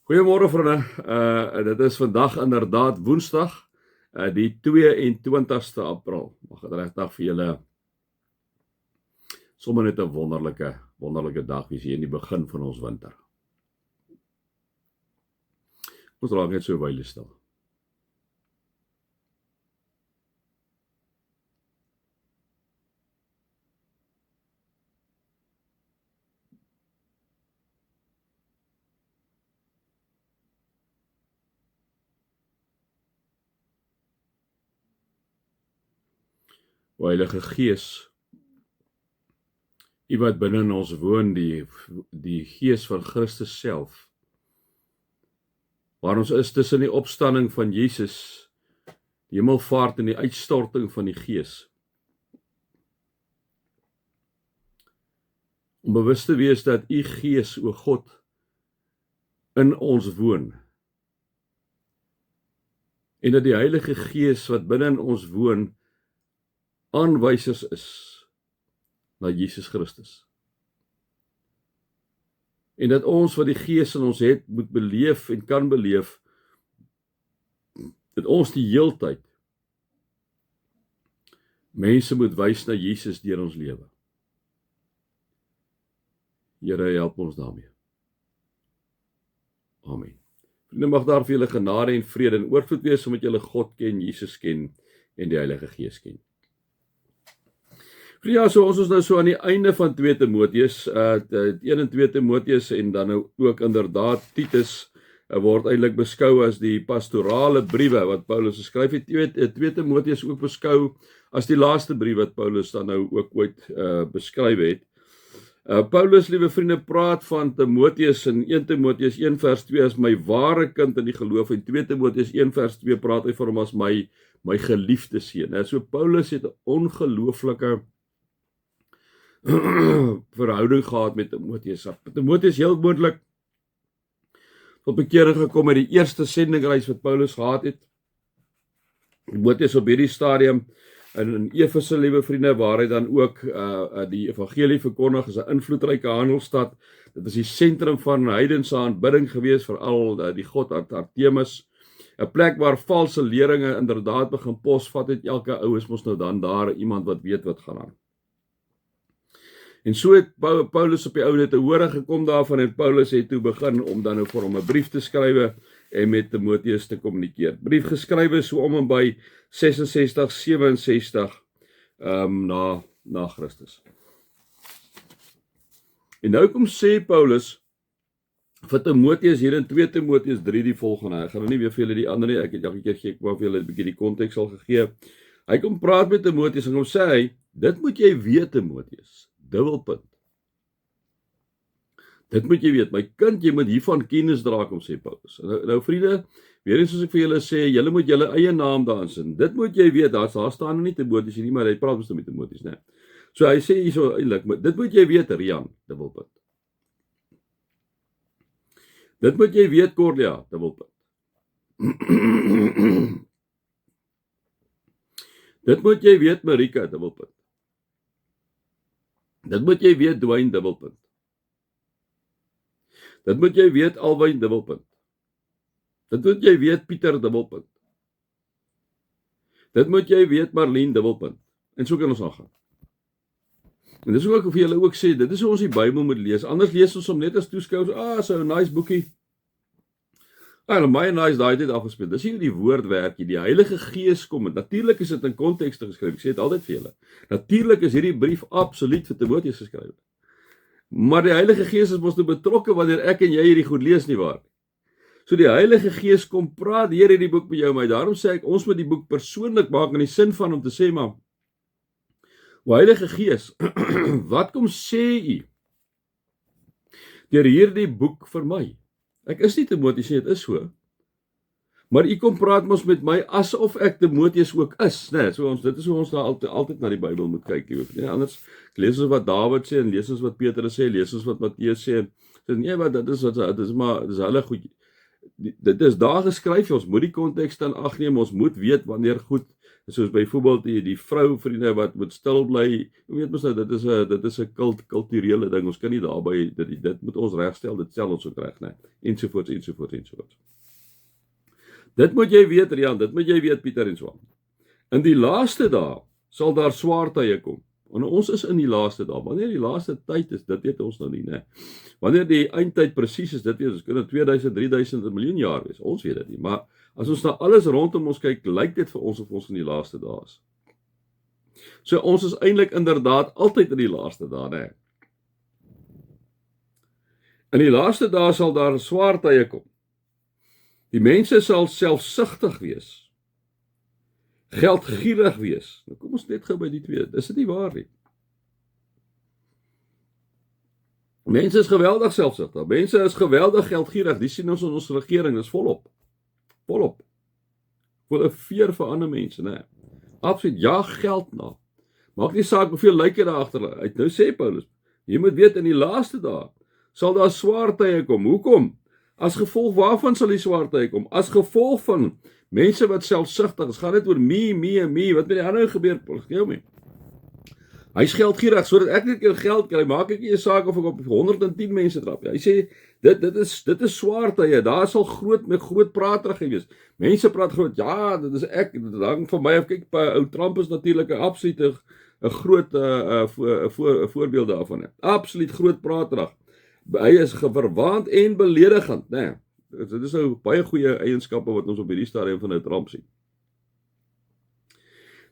Goeiemôre vriende, dit is vandag inderdaad Woensdag, die 22ste April. Mag dit regtig vir julle sommer net 'n wonderlike dag wees hier in die begin van ons winter. Ons raak net so wyle stil. O Heilige Gees, U wat binne in ons woon, die Gees van Christus self, waar ons is tussen die opstanding van Jesus, die hemelvaart en die uitstorting van die Gees. Om bewus te wees dat U Gees, o God, in ons woon. En dat die Heilige Gees wat binne in ons woon, aanwysers is na Jesus Christus. En dat ons wat die Gees in ons het, moet beleef en kan beleef, dat ons die heeltyd mense moet wys na Jesus deur ons lewe. Here, help ons daarmee. Amen. Vriende, mag daar vir julle genade en vrede en oorvloed wees, omdat julle God ken, Jesus ken en die Heilige Gees ken. Ja, so ons is nou so aan die einde van 2 Timoteus, 1 en 2 Timoteus en dan nou ook inderdaad Titus word eintlik beskou as die pastorale briewe wat Paulus geskryf het. 2 Timoteus ook beskou as die laaste brief wat Paulus dan nou ook ooit beskryf het. Paulus, liewe vriende, praat van Timoteus in 1 Timoteus 1 vers 2 as my ware kind in die geloof, en 2 Timoteus 1 vers 2 praat hy van hom as my geliefde seun. So Paulus het 'n ongelooflike verhouding gehad met Timoteus. Timoteus heel moontlik tot bekering gekom met die eerste sendingreis wat Paulus gehad het. Timoteus op hierdie stadium in Efese, liewe vriende, waar hy dan ook die evangelie verkondig, is 'n invloedryke handelsstad. Dit is die sentrum van heidense aanbidding gewees, veral die god Artemis. 'n plek waar valse leringe inderdaad begin posvat het. Elke ou is mos nou dan daar iemand wat weet wat gaan aan. En so het Paulus op die ou net te hore gekom daarvan, en Paulus het toe begin om dan nou vir hom 'n brief te skrywe en met Timoteus te kommunikeer. Brief geskrywe so om en by 66, 67 na Christus. En nou kom sê Paulus vir Timoteus hier in 2 Timoteus 3 die volgende. Ek gaan nou nie weer vir julle die ander nie, ek het elke keer gee ek maar vir julle 'n bietjie die konteks al gegee. Hy kom praat met Timoteus en hom sê hy, dit moet jy weet Timoteus, dubbelpunt. Dit moet jy weet, my kind, jy moet hiervan kennis dra, kom sê Paulus. Nou vriende, weer eens soos ek vir julle sê, julle moet julle eie naam daarin sin. Dit moet jy weet, daar staan nie Timoteus nie, maar hy praat mos met Timoteus, né? So hy sê hierso eintlik, dit moet jy weet, Rian, dubbelpunt. Dit moet jy weet, Cordia, dubbelpunt. Dit moet jy weet, Marika, dubbelpunt. Dit moet jy weet, Dwayne, dubbelpunt. Dit moet jy weet, Alwyn, dubbelpunt. Dit moet jy weet, Pieter, dubbelpunt. Dit moet jy weet, Marlene, dubbelpunt. En so kan ons aangaan. En dis ook vir julle ook sê, dit is hoe ons die Bybel moet lees. Anders lees ons hom net as toeskouers, so 'n nice boekie. En my nice daai het afgespeel. Dis hier die woord werk, die Heilige Gees kom. Natuurlik is dit in konteks geskryf. Ek sê dit altyd vir julle. Natuurlik is hierdie brief absoluut vir Timoteus geskryf. Maar die Heilige Gees is mos nou betrokke wanneer ek en jy hierdie goed lees, nie waar? So die Heilige Gees kom praat hier in die boek met jou en my. Daarom sê ek, ons moet die boek persoonlik maak in die sin van om te sê, maar o Heilige Gees, wat kom sê u deur hierdie boek vir my? Ek is nie Timoteus nie, dit is so. Maar u kom praat mos met my asof ek Timoteus ook is, né? So dit is hoe ons altyd na die Bybel moet kyk, nie? Anders lees ons wat Dawid sê en lees ons wat Petrus sê, lees ons wat Matteus sê. So nee, wat dit is hulle goed. dit is daar geskryf, ons moet die konteks in ag neem, ons moet weet wanneer goed, soos byvoorbeeld die vrou vriende wat moet stil bly, weet mos nou, dit is 'n kulturele ding, ons kan nie daarby, dit moet ons regstel, dit stel ons ook reg, né, ensovoorts. Dit moet jy weet, Rian, dit moet jy weet, Pieter en Swan. In die laaste dae sal daar swaar tye kom. Want ons is in die laaste dae. Wanneer die laaste tyd is, dit weet ons nou nie, né? Wanneer die eindtyd presies is, dit weet ons, kan 2000, 3000, 'n miljoen jaar wees. Ons weet dit nie, maar as ons na alles rondom ons kyk, lyk dit vir ons of ons in die laaste dae is. So ons is eintlik inderdaad altyd in die laaste dae, né? In die laaste dae sal daar swaar tye kom. Die mense sal selfsugtig wees, geldgierig wees. Nou kom ons net gou by die twee, is dit nie waar nie? Mense is geweldig selfsugtig, mense is geweldig geldgierig, die sien ons in ons regering, dis volop. Voor 'n veer vir ander mense, né? Absoluut, jaag geld na. Maak nie saak hoeveel lyk jy daar agter uit. Nou sê Paulus, jy moet weet in die laaste dae sal daar swaar tye kom. Hoekom? As gevolg waarvan sal die swaar tye kom? As gevolg van mense wat selfsugtig is, gaan dit oor me, wat met die ander gebeur, gee my. Hy's geldgierig, sodat ek net keer geld kry, maak ek nie 'n saak of ek op 110 mense trap. Hy sê, dit is swaar tye, daar sal groot praterig wees. Mense praat groot, ja, dit is ek, dit hang van my af, kyk, ou Trump is natuurlik 'n absolute 'n groot voorbeeld daarvan. Absoluut groot praterig. Hy is verwaand en beledigend, né? Dit is nou baie goeie eienskappe wat ons op hierdie stadium van 'n Trump sien.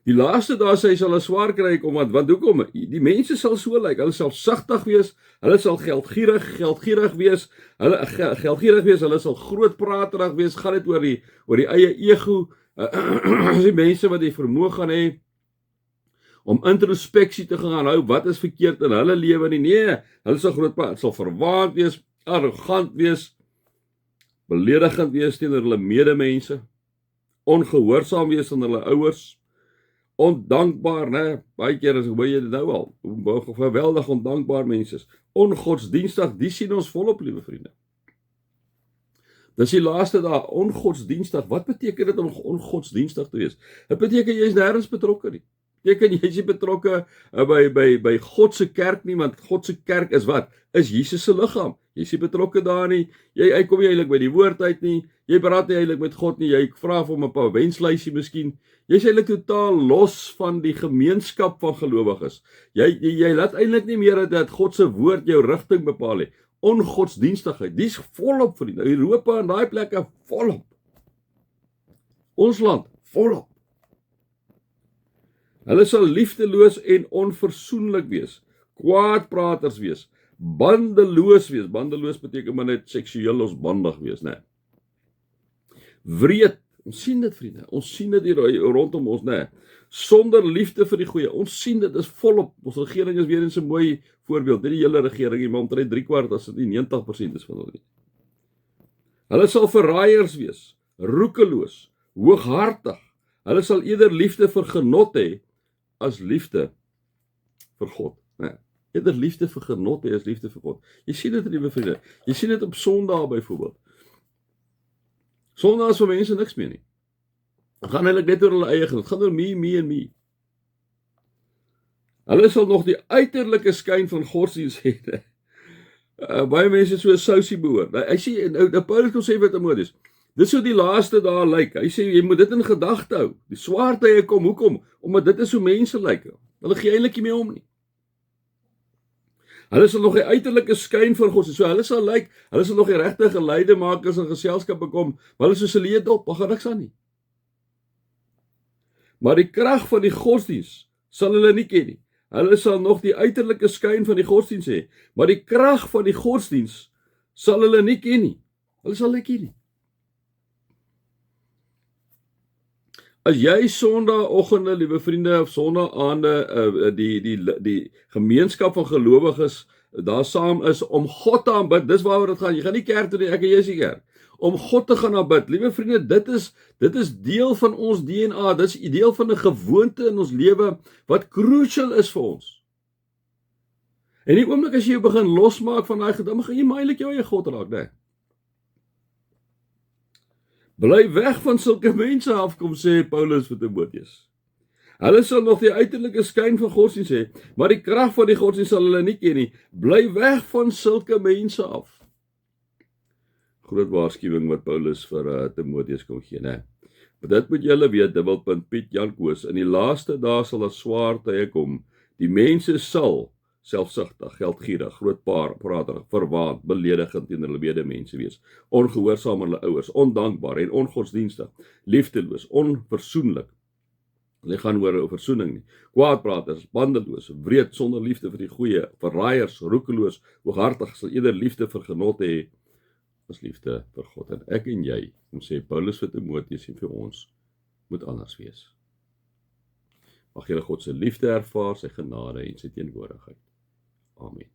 Die laaste dae sê hy sal 'n swaar kry kom, want hoekom? Die mense sal so lyk, hulle sal selfsugtig wees, hulle sal geldgierig wees, hulle sal groot praterig wees, gaan dit oor die eie ego, die mense wat die vermoë gaan hê om introspeksie te gaan hou, wat is verkeerd in hulle lewe nie, nee, hulle sal groot praat, sal verwaand wees, arrogant wees, beledigend wees teenoor hulle medemense, ongehoorsaam wees aan hulle ouers, ondankbaar, né? Baie keer is hoe jy dit nou al, geweldig ondankbaar mense is, ongodsdienstig, die sien ons volop, liewe vriende. Dis die laaste dae, ongodsdienstig, wat beteken dit om ongodsdienstig te wees? Dit beteken jy is nêrens betrokke nie. Jy is nie betrokke by God se kerk nie, want God se kerk is wat? Is Jesus se liggaam. Jy is nie betrokke daar nie, jy kom nie eintlik by die woord uit nie, jy praat nie eintlik met God nie, jy vra vir hom 'n paar wenslysie miskien, jy is eintlik totaal los van die gemeenskap van gelowiges. Jy laat eintlik nie meer dat God se woord jou rigting bepaal nie. Ongodsdienstigheid, dis volop vriende. Europa en daai plekke volop. Ons land volop. Hulle sal liefdeloos en onversoenlik wees, kwaadpraters wees, bandeloos wees. Bandeloos beteken maar net seksueel losbandig wees, né? Wreed, ons sien dit vriende, ons sien dit hier rondom ons, né? Sonder liefde vir die goeie, ons sien dit is volop, ons regering is weer eens 'n mooi voorbeeld, nie die hele regering, maar omtrent 3/4 as dit nie 90% is van hulle nie. Hulle sal verraaiers wees, roekeloos, hooghartig, hulle sal eerder liefde vir genot hê, as liefde vir God, né? Eerder liefde vir genot hê as liefde vir God. Jy sien dit, liewe vriende, jy sien dit op Sondae byvoorbeeld. Sondae is vir mense niks meer nie. Het gaan eintlik net oor hulle eie genot, het gaan oor me. Hulle sal nog die uiterlike skyn van godsdienst hê. Baie mense so 'n sousie behoort. Hy sê, nou Paulus kom sê wat Timoteus, dis so die laaste dae lyk. Hy sê jy moet dit in gedagte hou. Die swaar tye kom, hoekom? Omdat dit is hoe mense lyk. Hulle gee eintlik nie meer om nie. Hulle sal nog die uiterlike skyn van God, so hulle sal lyk, hulle sal nog die regte geleidemakers in geselskap bekom, maar hulle is soos 'n leedop, daar gaan niks aan nie. Maar die krag van die godsdiens sal hulle nie ken nie. Hulle sal nog die uiterlike skyn van die godsdiens hê, maar die krag van die godsdiens sal hulle nie ken nie. Hulle sal nie ken nie. As jy Sondagoggende, liewe vriende, of Sondaande die gemeenskap van gelowiges daar saam is om God te aanbid, dis waaroor dit gaan. Jy gaan nie kerk toe nie, ek en jy is nie kerk. Om God te gaan aanbid. Liewe vriende, dit is deel van ons DNA. Dit is deel van 'n gewoonte in ons lewe wat crucial is vir ons. En die oomblik as jy begin losmaak van daai gedagte, gaan jy maar eintlik jou eie God raak, né? Bly weg van sulke mense af, kom sê Paulus vir Timoteus. Hulle sal nog die uiterlike skyn van godsdienst hê, maar die krag van die godsdienst sal hulle nie ken nie. Bly weg van sulke mense af. Groot waarskuwing wat Paulus vir Timoteus kon gee, né? Maar dit moet julle weet, dubbelpunt Piet Jan Koos, in die laaste dae sal daar swaar tye kom. Die mense sal selfsugtig, geldgierig, grootpraterig, verwaand, beledigend teenoor hulle medemense wees, ongehoorsaam aan hulle ouers, ondankbaar en ongodsdienstig, liefdeloos, onversoenlik. Hulle gaan oor versoening nie. Kwaadpraters, bandeloos, wreed, sonder liefde vir die goeie, verraaiers, roekeloos, hooghartig, sal eerder liefde vir genot hê as liefde vir God. En ek en jy, kom sê Paulus vir Timoteus en vir ons, moet anders wees. Mag julle God se liefde ervaar, sy genade en sy teenwoordigheid. Amen.